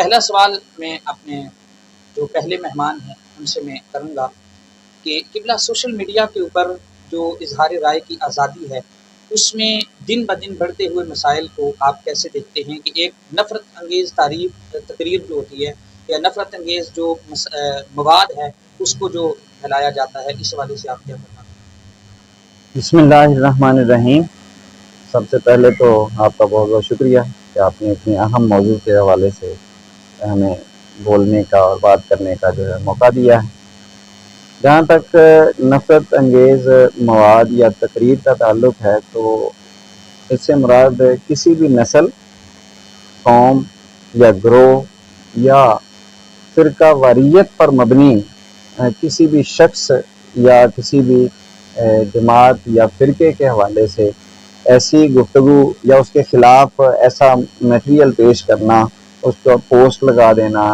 پہلا سوال میں اپنے جو پہلے مہمان ہیں ان سے میں کروں گا کہ قبلہ سوشل میڈیا کے اوپر جو اظہار رائے کی آزادی ہے اس میں دن بدن بڑھتے ہوئے مسائل کو آپ کیسے دیکھتے ہیں کہ ایک نفرت انگیز تقریر جو ہوتی ہے یا نفرت انگیز جو مواد ہے اس کو جو پھیلایا جاتا ہے، اس حوالے سے آپ کیا فرماتے بسم اللہ الرحمن الرحیم۔ سب سے پہلے تو آپ کا بہت بہت شکریہ کہ آپ نے اتنی اہم موضوع کے حوالے سے ہمیں بولنے کا اور بات کرنے کا جو ہے موقع دیا ہے۔ جہاں تک نفرت انگیز مواد یا تقریر کا تعلق ہے تو اس سے مراد کسی بھی نسل، قوم یا گروہ یا فرقہ واریت پر مبنی کسی بھی شخص یا کسی بھی جماعت یا فرقے کے حوالے سے ایسی گفتگو یا اس کے خلاف ایسا میٹیریل پیش کرنا، اس کو پوسٹ لگا دینا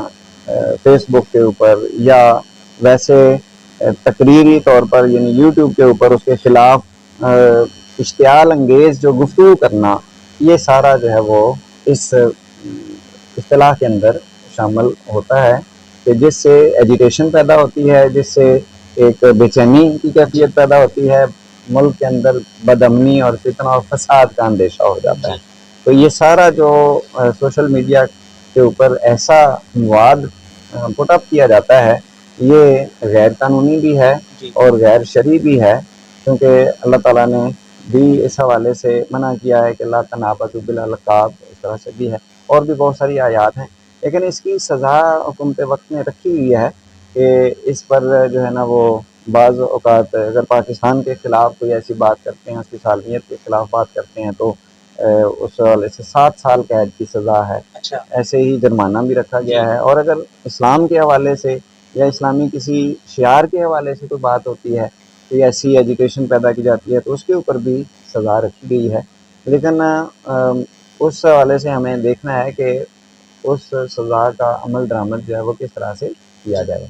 فیس بک کے اوپر، یا ویسے تقریری طور پر یعنی یوٹیوب کے اوپر اس کے خلاف اشتعال انگیز جو گفتگو کرنا، یہ سارا جو ہے وہ اس اصطلاح کے اندر شامل ہوتا ہے کہ جس سے ایجیٹیشن پیدا ہوتی ہے، جس سے ایک بے چینی کی جی کیفیت پیدا ہوتی ہے، ملک کے اندر بدامنی اور فتنہ اور فساد کا اندیشہ ہو جاتا ہے۔ جی تو یہ سارا جو سوشل میڈیا کے اوپر ایسا مواد پٹ اپ کیا جاتا ہے، یہ غیر قانونی بھی ہے جی اور غیر شرعی بھی ہے، کیونکہ اللہ تعالیٰ نے بھی اس حوالے سے منع کیا ہے کہ لا تنابزوا بالالقاب، اس طرح سے بھی ہے، اور بھی بہت ساری آیات ہیں۔ لیکن اس کی سزا حکومت وقت نے رکھی ہوئی ہے کہ اس پر جو ہے نا وہ بعض اوقات اگر پاکستان کے خلاف کوئی ایسی بات کرتے ہیں، اس کی سالمیت کے خلاف بات کرتے ہیں تو اس حوالے سے 7 سال قید کی سزا ہے۔ اچھا ایسے ہی جرمانہ بھی رکھا جی گیا ہے، اور اگر اسلام کے حوالے سے یا اسلامی کسی شعار کے حوالے سے کوئی بات ہوتی ہے، کوئی ایسی ایجوکیشن پیدا کی جاتی ہے تو اس کے اوپر بھی سزا رکھی گئی ہے۔ لیکن اس حوالے سے ہمیں دیکھنا ہے کہ اس سزا کا عمل درآمد جو ہے وہ کس طرح سے کیا جی جائے۔